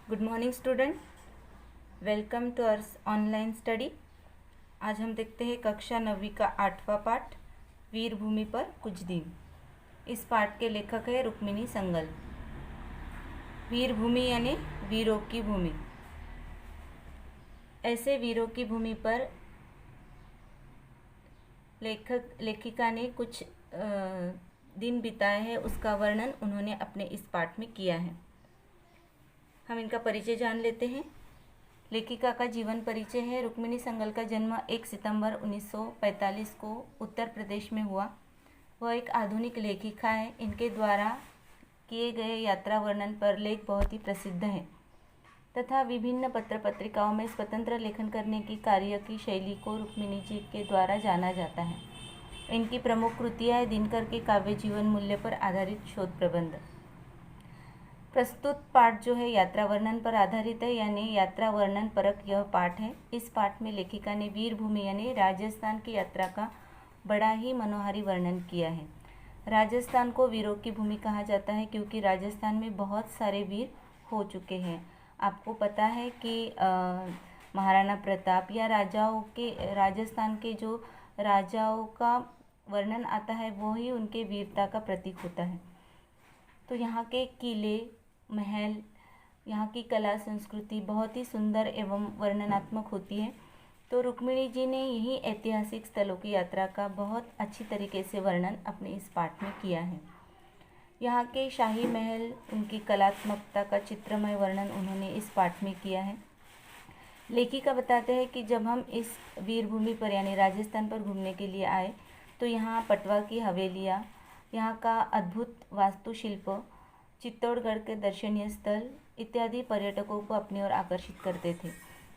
Good morning student, welcome to our online study. आज हम देखते हैं कक्षा 9वीं का 8वां पाठ वीरभूमि पर कुछ दिन। इस पाठ के लेखक है रुक्मिणी संगल। वीरभूमि यानी वीरों की भूमि। ऐसे वीरों की भूमि पर लेखिका ने कुछ दिन बिताए हैं, उसका वर्णन उन्होंने अपने इस पाठ में किया है। हम इनका परिचय जान लेते हैं। लेखिका का जीवन परिचय है। रुक्मिणी संगल का जन्म 1 सितंबर 1945 को उत्तर प्रदेश में हुआ। वह एक आधुनिक लेखिका है। इनके द्वारा किए गए यात्रा वर्णन पर लेख बहुत ही प्रसिद्ध हैं तथा विभिन्न पत्र पत्रिकाओं में स्वतंत्र लेखन करने की कार्य की शैली को रुक्मिणी जी के द्वारा जाना जाता है। इनकी प्रमुख कृतियाँ दिनकर के काव्य जीवन मूल्य पर आधारित शोध प्रबंध। प्रस्तुत पाठ जो है यात्रा वर्णन पर आधारित है, यानी यात्रा वर्णन परक यह पाठ है। इस पाठ में लेखिका ने वीरभूमि यानी राजस्थान की यात्रा का बड़ा ही मनोहारी वर्णन किया है। राजस्थान को वीरों की भूमि कहा जाता है क्योंकि राजस्थान में बहुत सारे वीर हो चुके हैं। आपको पता है कि महाराणा प्रताप या राजस्थान के जो राजाओं का वर्णन आता है वो ही उनके वीरता का प्रतीक होता है। तो यहाँ के किले, महल, यहाँ की कला संस्कृति बहुत ही सुंदर एवं वर्णनात्मक होती है। तो रुक्मिणी जी ने यही ऐतिहासिक स्थलों की यात्रा का बहुत अच्छी तरीके से वर्णन अपने इस पाठ में किया है। यहाँ के शाही महल, उनकी कलात्मकता का चित्रमय वर्णन उन्होंने इस पाठ में किया है। लेखिका बताते हैं कि जब हम इस वीरभूमि पर यानी राजस्थान पर घूमने के लिए आए तो यहाँ पटवा की हवेलियाँ, यहाँ का अद्भुत वास्तुशिल्प, चित्तौड़गढ़ के दर्शनीय स्थल इत्यादि पर्यटकों को अपनी ओर आकर्षित करते थे।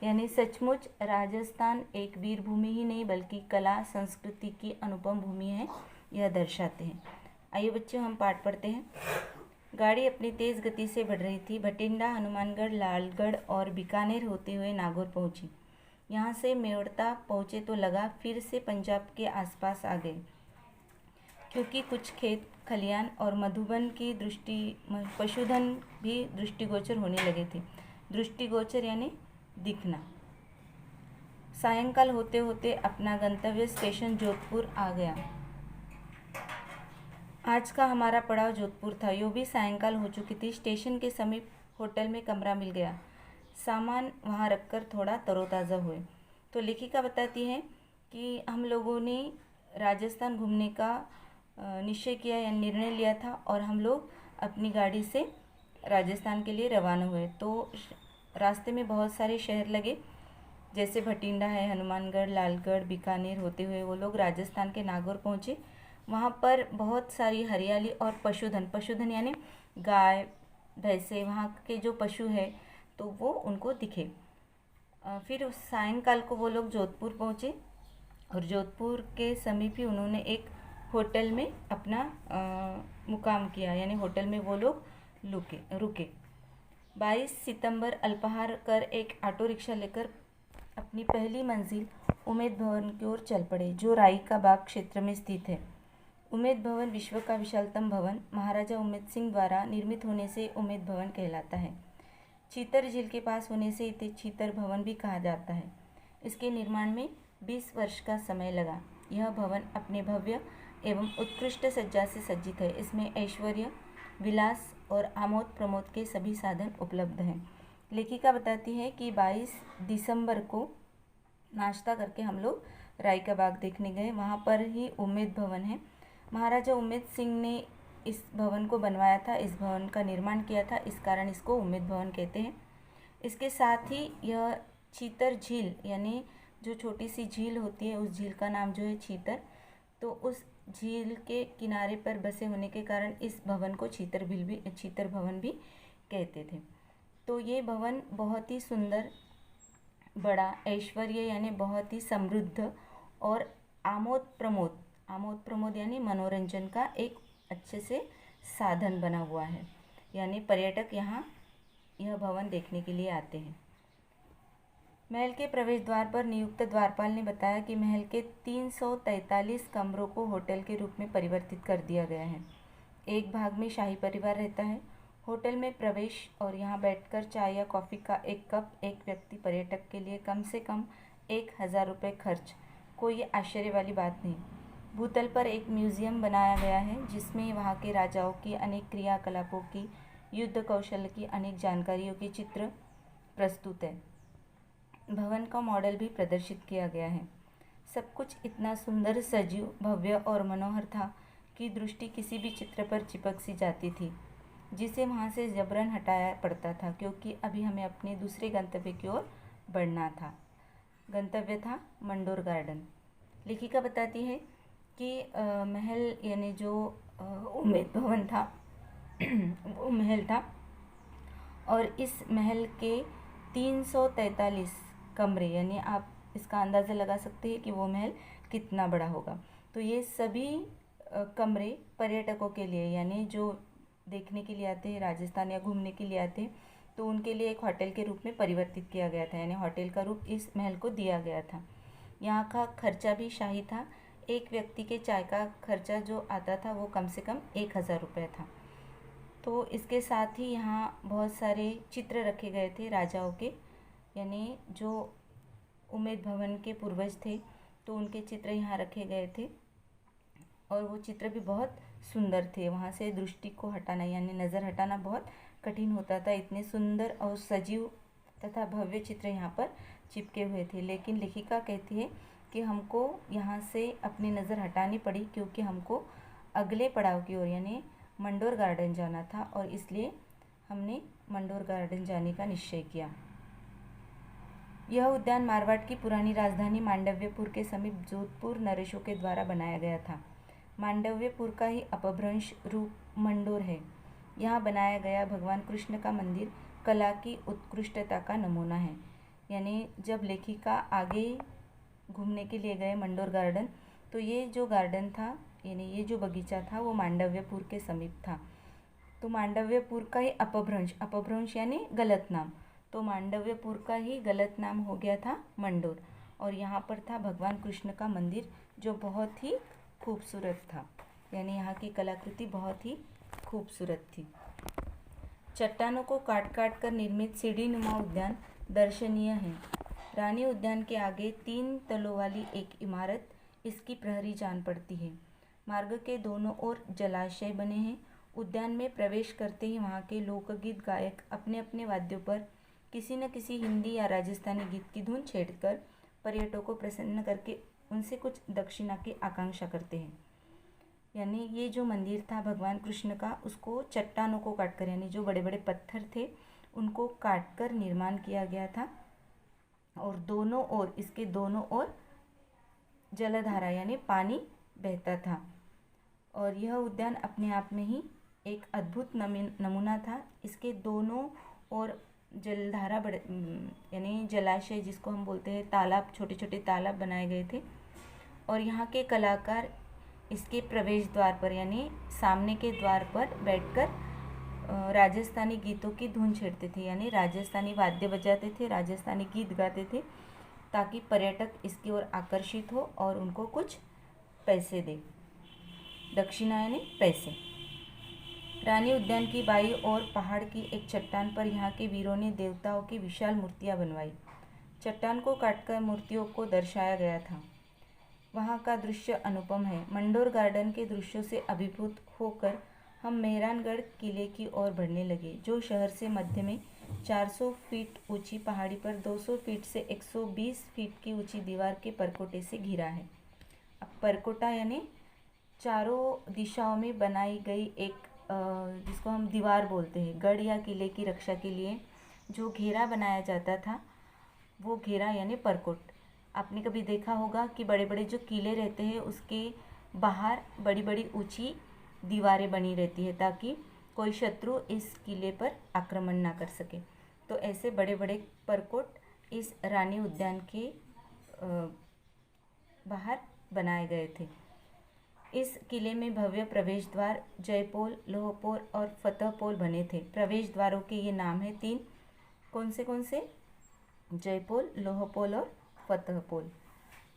यानी सचमुच राजस्थान एक वीरभूमि ही नहीं बल्कि कला संस्कृति की अनुपम भूमि है, यह दर्शाते हैं। आइए बच्चों, हम पाठ पढ़ते हैं। गाड़ी अपनी तेज़ गति से बढ़ रही थी। भटिंडा, हनुमानगढ़, लालगढ़ और बीकानेर होते हुए नागौर पहुंची। यहाँ से मेड़ता पहुँचे तो लगा फिर से पंजाब के आसपास आ गए, क्योंकि कुछ खेत खलियान और मधुबन की पशुधन भी दृष्टिगोचर होने लगे थे। दृष्टिगोचर यानी दिखना। सायंकाल होते होते अपना गंतव्य स्टेशन जोधपुर आ गया। आज का हमारा पड़ाव जोधपुर था। यो भी सायंकाल हो चुकी थी। स्टेशन के समीप होटल में कमरा मिल गया। सामान वहाँ रखकर थोड़ा तरोताज़ा हुए। तो लेखिका बताती है कि हम लोगों ने राजस्थान घूमने का निश्चय किया या निर्णय लिया था और हम लोग अपनी गाड़ी से राजस्थान के लिए रवाना हुए। तो रास्ते में बहुत सारे शहर लगे, जैसे भटिंडा है, हनुमानगढ़, लालगढ़, बीकानेर होते हुए वो लोग राजस्थान के नागौर पहुँचे। वहाँ पर बहुत सारी हरियाली और पशुधन यानी गाय भैंसे, वहाँ के जो पशु है तो वो उनको दिखे। फिर उस सायंकाल को वो लोग जोधपुर पहुँचे और जोधपुर के समीप ही उन्होंने एक होटल में अपना मुकाम किया, यानी होटल में वो लोग रुके। 22 सितंबर अल्पाहार कर एक ऑटो रिक्शा लेकर अपनी पहली मंजिल उम्मेद भवन की ओर चल पड़े, जो राई का बाग क्षेत्र में स्थित है। उम्मेद भवन विश्व का विशालतम भवन महाराजा उम्मेद सिंह द्वारा निर्मित होने से उम्मेद भवन कहलाता है। चीतर झील के पास होने से इसे चीतर भवन भी कहा जाता है। इसके निर्माण में 20 वर्ष का समय लगा। यह भवन अपने भव्य एवं उत्कृष्ट सज्जा से सज्जित है। इसमें ऐश्वर्य, विलास और आमोद प्रमोद के सभी साधन उपलब्ध हैं। लेखिका बताती है कि 22 दिसंबर को नाश्ता करके हम लोग राई का बाग देखने गए। वहाँ पर ही उम्मेद भवन है। महाराजा उम्मेद सिंह ने इस भवन को बनवाया था, इस भवन का निर्माण किया था, इस कारण इसको उम्मेद भवन कहते हैं। इसके साथ ही यह चीतर झील यानी जो छोटी सी झील होती है, उस झील का नाम जो है चीतर, तो उस झील के किनारे पर बसे होने के कारण इस भवन को चीतर भवन भी कहते थे। तो ये भवन बहुत ही सुंदर, बड़ा, ऐश्वर्य यानी बहुत ही समृद्ध और आमोद प्रमोद यानी मनोरंजन का एक अच्छे से साधन बना हुआ है। यानी पर्यटक यहाँ यह भवन देखने के लिए आते हैं। महल के प्रवेश द्वार पर नियुक्त द्वारपाल ने बताया कि महल के 343 कमरों को होटल के रूप में परिवर्तित कर दिया गया है। एक भाग में शाही परिवार रहता है होटल में प्रवेश और यहाँ बैठकर चाय या कॉफ़ी का एक कप एक व्यक्ति पर्यटक के लिए कम से कम 1,000 रुपये खर्च, कोई आश्चर्य वाली बात नहीं। भूतल पर एक म्यूज़ियम बनाया गया है जिसमें वहाँ के राजाओं की अनेक क्रियाकलापों की, युद्ध कौशल की अनेक जानकारियों के चित्र प्रस्तुत है। भवन का मॉडल भी प्रदर्शित किया गया है। सब कुछ इतना सुंदर, सजीव, भव्य और मनोहर था कि दृष्टि किसी भी चित्र पर चिपक सी जाती थी, जिसे वहाँ से जबरन हटाया पड़ता था, क्योंकि अभी हमें अपने दूसरे गंतव्य की ओर बढ़ना था। गंतव्य था मंडोर गार्डन। लेखिका बताती है कि महल यानी जो उम्मेद भवन था वो महल था, और इस महल के 343 कमरे, यानी आप इसका अंदाज़ा लगा सकते हैं कि वो महल कितना बड़ा होगा। तो ये सभी कमरे पर्यटकों के लिए, यानी जो देखने के लिए आते हैं राजस्थान या घूमने के लिए आते हैं, तो उनके लिए एक होटल के रूप में परिवर्तित किया गया था, यानी होटल का रूप इस महल को दिया गया था। यहाँ का खर्चा भी शाही था। एक व्यक्ति के चाय का खर्चा जो आता था वो कम से कम 1,000 रुपये था। तो इसके साथ ही यहाँ बहुत सारे चित्र रखे गए थे राजाओं के, यानी जो उम्मेद भवन के पूर्वज थे तो उनके चित्र यहाँ रखे गए थे, और वो चित्र भी बहुत सुंदर थे। वहाँ से दृष्टि को हटाना यानी नज़र हटाना बहुत कठिन होता था, इतने सुंदर और सजीव तथा भव्य चित्र यहाँ पर चिपके हुए थे। लेकिन लेखिका कहती है कि हमको यहाँ से अपनी नज़र हटानी पड़ी, क्योंकि हमको अगले पड़ाव की ओर यानी मंडोर गार्डन जाना था, और इसलिए हमने मंडोर गार्डन जाने का निश्चय किया। यह उद्यान मारवाड़ की पुरानी राजधानी मांडव्यपुर के समीप जोधपुर नरेशों के द्वारा बनाया गया था। मांडव्यपुर का ही अपभ्रंश रूप मंडोर है। यहाँ बनाया गया भगवान कृष्ण का मंदिर कला की उत्कृष्टता का नमूना है। यानी जब लेखिका आगे घूमने के लिए गए मंडोर गार्डन, तो ये जो गार्डन था यानी ये जो बगीचा था वो मांडव्यपुर के समीप था। तो मांडव्यपुर का ही अपभ्रंश यानी गलत नाम, तो मांडव्यपुर का ही गलत नाम हो गया था मंडोर, और यहाँ पर था भगवान कृष्ण का मंदिर जो बहुत ही खूबसूरत था, यानी यहाँ की कलाकृति बहुत ही खूबसूरत थी। चट्टानों को काट काट कर निर्मित सीढ़ी नुमा उद्यान दर्शनीय है। रानी उद्यान के आगे 3 तलों वाली एक इमारत इसकी प्रहरी जान पड़ती है। मार्ग के दोनों ओर जलाशय बने हैं। उद्यान में प्रवेश करते ही वहाँ के लोकगीत गायक अपने अपने वाद्यों पर किसी न किसी हिंदी या राजस्थानी गीत की धुन छेड़कर पर्यटकों को प्रसन्न करके उनसे कुछ दक्षिणा की आकांक्षा करते हैं। यानी ये जो मंदिर था भगवान कृष्ण का, उसको चट्टानों को काटकर यानी जो बड़े बड़े पत्थर थे उनको काटकर निर्माण किया गया था, और दोनों ओर इसके दोनों ओर जलधारा यानी पानी बहता था। और यह उद्यान अपने आप में ही एक अद्भुत नमूना था। इसके दोनों ओर जलधारा यानी जलाशय जिसको हम बोलते हैं तालाब, छोटे छोटे तालाब बनाए गए थे, और यहाँ के कलाकार इसके प्रवेश द्वार पर यानी सामने के द्वार पर बैठकर राजस्थानी गीतों की धुन छेड़ते थे, यानी राजस्थानी वाद्य बजाते थे, राजस्थानी गीत गाते थे, ताकि पर्यटक इसकी ओर आकर्षित हो और उनको कुछ पैसे दे, दक्षिणा यानी पैसे। रानी उद्यान की बाई और पहाड़ की एक चट्टान पर यहाँ के वीरों ने देवताओं की विशाल मूर्तियाँ बनवाई। चट्टान को काटकर मूर्तियों को दर्शाया गया था। वहाँ का दृश्य अनुपम है। मंडोर गार्डन के दृश्यों से अभिभूत होकर हम मेहरानगढ़ किले की ओर बढ़ने लगे, जो शहर से मध्य में 400 फीट ऊंची पहाड़ी पर 200 फीट से 120 फीट की ऊंची दीवार के परकोटे से घिरा है। अब परकोटा यानी चारों दिशाओं में बनाई गई एक जिसको हम दीवार बोलते हैं, गढ़ या किले की रक्षा के लिए जो घेरा बनाया जाता था वो घेरा यानी परकोट। आपने कभी देखा होगा कि बड़े बड़े जो किले रहते हैं उसके बाहर बड़ी बड़ी ऊंची दीवारें बनी रहती है ताकि कोई शत्रु इस किले पर आक्रमण ना कर सके। तो ऐसे बड़े बड़े परकोट इस रानी उद्यान के बाहर बनाए गए थे। इस किले में भव्य प्रवेश द्वार जयपोल, लोहपोल और फतेहपोल बने थे। प्रवेश द्वारों के ये नाम हैं 3। कौन से? जयपोल, लोहपोल और फतेहपोल।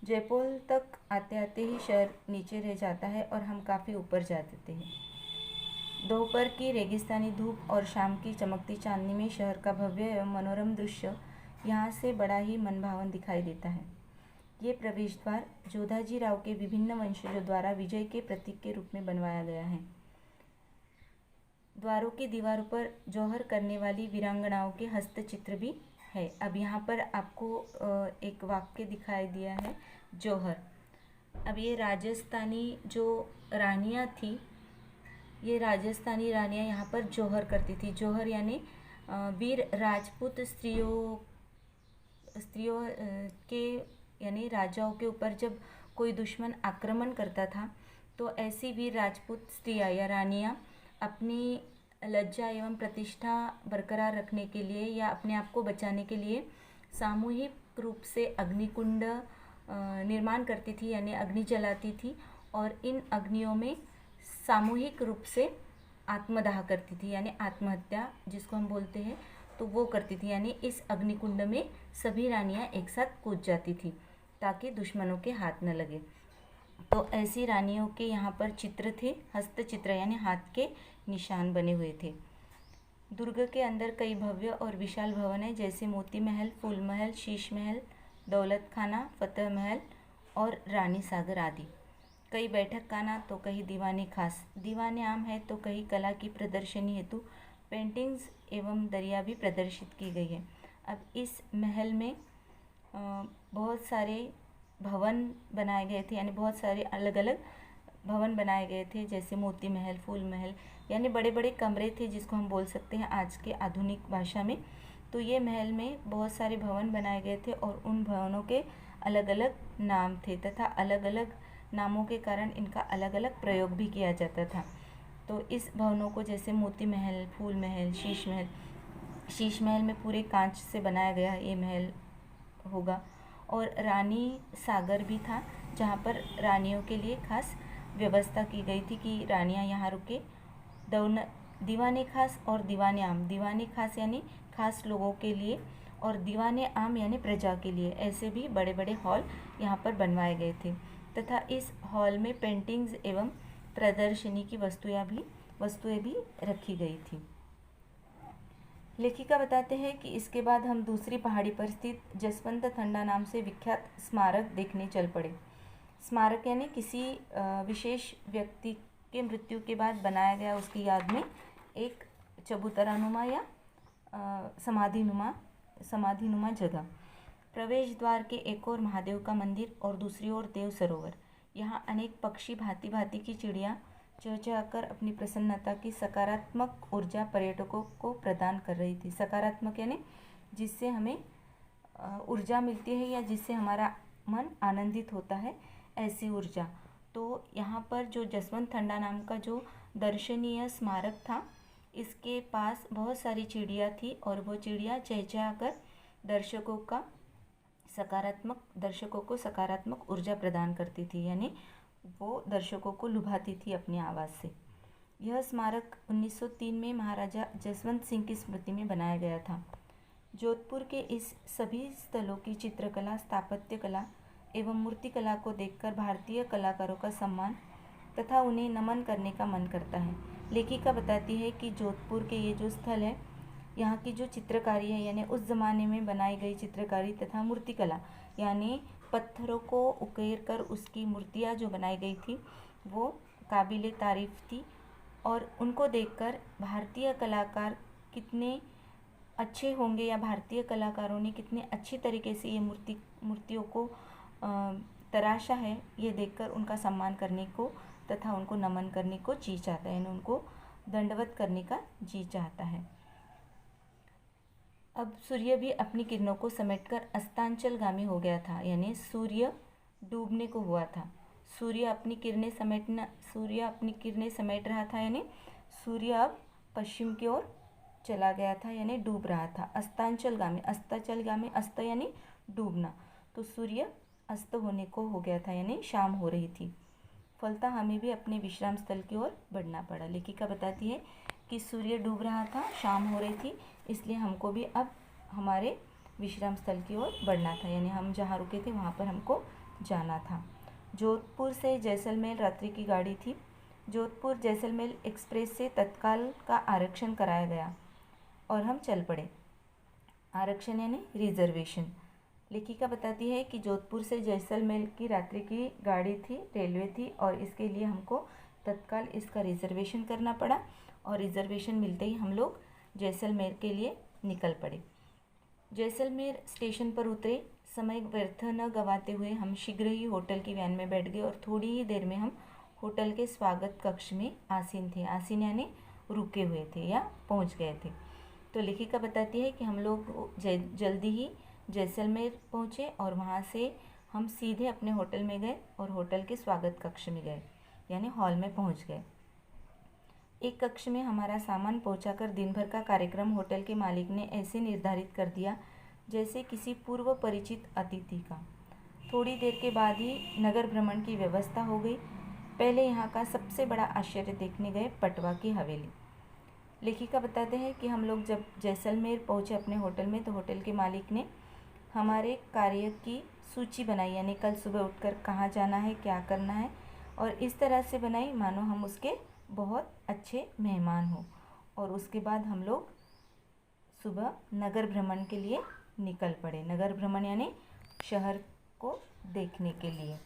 जयपोल तक आते आते ही शहर नीचे रह जाता है और हम काफ़ी ऊपर जा देते हैं। दोपहर की रेगिस्तानी धूप और शाम की चमकती चांदनी में शहर का भव्य एवं मनोरम दृश्य यहाँ से बड़ा ही मनभावन दिखाई देता है। ये प्रवेश द्वार जोधाजी राव के विभिन्न वंशजों द्वारा विजय के प्रतीक के रूप में बनवाया गया है। द्वारों की दीवारों पर जौहर करने वाली वीरांगनाओं के हस्तचित्र भी है। अब यहाँ पर आपको एक वाक्य दिखाई दिया है, जौहर। अब ये राजस्थानी जो रानियाँ थी, ये राजस्थानी रानियाँ यहाँ पर जौहर करती थी। जौहर यानी वीर राजपूत स्त्रियों के यानी राजाओं के ऊपर जब कोई दुश्मन आक्रमण करता था तो ऐसी वीर राजपूत स्त्रियाँ या रानियाँ अपनी लज्जा एवं प्रतिष्ठा बरकरार रखने के लिए या अपने आप को बचाने के लिए सामूहिक रूप से अग्निकुंड निर्माण करती थी, यानी अग्नि जलाती थी और इन अग्नियों में सामूहिक रूप से आत्मदाह करती थी, यानी आत्महत्या जिसको हम बोलते हैं, तो वो करती थी। यानी इस अग्निकुंड में सभी रानियां एक साथ कूद जाती थी ताकि दुश्मनों के हाथ न लगे। तो ऐसी रानियों के यहाँ पर चित्र थे, हस्तचित्र यानी हाथ के निशान बने हुए थे। दुर्ग के अंदर कई भव्य और विशाल भवन हैं, जैसे मोती महल, फूल महल, शीश महल, दौलत खाना, फतेह महल और रानी सागर आदि। कई बैठक खाना तो कहीं दीवाने खास, दीवाने आम है तो कहीं कला की प्रदर्शनी हेतु पेंटिंग्स एवं दरिया भी प्रदर्शित की गई है। अब इस महल में बहुत सारे भवन बनाए गए थे, यानी बहुत सारे अलग अलग भवन बनाए गए थे, जैसे मोती महल, फूल महल, यानी बड़े बड़े कमरे थे जिसको हम बोल सकते हैं आज के आधुनिक भाषा में। तो ये महल में बहुत सारे भवन बनाए गए थे और उन भवनों के अलग अलग नाम थे तथा अलग अलग नामों के कारण इनका अलग अलग प्रयोग भी किया जाता था। तो इस भवनों को जैसे मोती महल, फूल महल, शीश महल में पूरे कांच से बनाया गया ये महल होगा। और रानी सागर भी था, जहाँ पर रानियों के लिए खास व्यवस्था की गई थी कि रानियाँ यहाँ रुके। दीवाने खास और दीवाने आम, दीवाने खास यानी खास लोगों के लिए और दीवाने आम यानी प्रजा के लिए, ऐसे भी बड़े बड़े हॉल यहाँ पर बनवाए गए थे तथा इस हॉल में पेंटिंग्स एवं प्रदर्शनी की वस्तुएं भी रखी गई थी। लेखिका बताते हैं कि इसके बाद हम दूसरी पहाड़ी पर स्थित जसवंत थंडा नाम से विख्यात स्मारक देखने चल पड़े। स्मारक यानी किसी विशेष व्यक्ति के मृत्यु के बाद बनाया गया उसकी याद में एक चबूतरानुमा या समाधिनुमा जगह। प्रवेश द्वार के एक ओर महादेव का मंदिर और दूसरी ओर देव सरोवर। यहाँ अनेक पक्षी, भांति भांति की चिड़िया चहचहाकर अपनी प्रसन्नता की सकारात्मक ऊर्जा पर्यटकों को प्रदान कर रही थी। सकारात्मक यानी जिससे हमें ऊर्जा मिलती है या जिससे हमारा मन आनंदित होता है, ऐसी ऊर्जा। तो यहाँ पर जो जसवंत थंडा नाम का जो दर्शनीय स्मारक था, इसके पास बहुत सारी चिड़िया थी और वो चिड़िया चहचहाकर दर्शकों को सकारात्मक ऊर्जा प्रदान करती थी, यानी वो दर्शकों को लुभाती थी अपनी आवाज़ से। यह स्मारक 1903 में महाराजा जसवंत सिंह की स्मृति में बनाया गया था। जोधपुर के इस सभी स्थलों की चित्रकला, स्थापत्य कला एवं मूर्तिकला को देखकर भारतीय कलाकारों का सम्मान तथा उन्हें नमन करने का मन करता है। लेखिका बताती है कि जोधपुर के ये जो स्थल है, यहाँ की जो चित्रकारी है, यानी उस ज़माने में बनाई गई चित्रकारी तथा मूर्तिकला, यानी पत्थरों को उकेर कर उसकी मूर्तियाँ जो बनाई गई थी वो काबिले तारीफ़ थी और उनको देखकर भारतीय कलाकार कितने अच्छे होंगे या भारतीय कलाकारों ने कितने अच्छी तरीके से ये मूर्तियों को तराशा है, ये देखकर उनका सम्मान करने को तथा उनको नमन करने को जी चाहता है, यानी उनको दंडवत करने का जी चाहता है। अब सूर्य भी अपनी किरणों को समेटकर अस्तांचलगामी हो गया था, यानी सूर्य डूबने को हुआ था। सूर्य अपनी किरणें समेट रहा था, यानी सूर्य अब पश्चिम की ओर चला गया था, यानी डूब रहा था। अस्तांचलगामी, अस्त यानी डूबना, तो सूर्य अस्त होने को हो गया था, यानी शाम हो रही थी। फलतः हमें भी अपने विश्राम स्थल की ओर बढ़ना पड़ा। लेखिका बताती है कि सूर्य डूब रहा था, शाम हो रही थी, इसलिए हमको भी अब हमारे विश्राम स्थल की ओर बढ़ना था, यानी हम जहाँ रुके थे वहाँ पर हमको जाना था। जोधपुर से जैसलमेर रात्रि की गाड़ी थी। जोधपुर जैसलमेर एक्सप्रेस से तत्काल का आरक्षण कराया गया और हम चल पड़े। आरक्षण यानी रिजर्वेशन। लेखिका बताती है कि जोधपुर से जैसलमेर की रात्रि की गाड़ी थी, रेलवे थी, और इसके लिए हमको तत्काल इसका रिजर्वेशन करना पड़ा और रिजर्वेशन मिलते ही हम लोग जैसलमेर के लिए निकल पड़े। जैसलमेर स्टेशन पर उतरे, समय व्यर्थ न गवाते हुए हम शीघ्र ही होटल की वैन में बैठ गए और थोड़ी ही देर में हम होटल के स्वागत कक्ष में आसीन थे। आसीन यानी रुके हुए थे या पहुंच गए थे। तो लेखिका बताती है कि हम लोग जल्दी ही जैसलमेर पहुंचे और वहां से हम सीधे अपने होटल में गए और होटल के स्वागत कक्ष में गए, यानी हॉल में पहुंच गए। एक कक्ष में हमारा सामान पहुंचाकर दिन भर का कार्यक्रम होटल के मालिक ने ऐसे निर्धारित कर दिया जैसे किसी पूर्व परिचित अतिथि का। थोड़ी देर के बाद ही नगर भ्रमण की व्यवस्था हो गई। पहले यहाँ का सबसे बड़ा आश्चर्य देखने गए पटवा की हवेली। लेखिका बताते हैं कि हम लोग जब जैसलमेर पहुँचे अपने होटल में, तो होटल के मालिक ने हमारे कार्य की सूची बनाई, यानी कल सुबह उठकर कहाँ जाना है, क्या करना है, और इस तरह से बनाई मानो हम उसके बहुत अच्छे मेहमान हो। और उसके बाद हम लोग सुबह नगर भ्रमण के लिए निकल पड़े। नगर भ्रमण यानी शहर को देखने के लिए।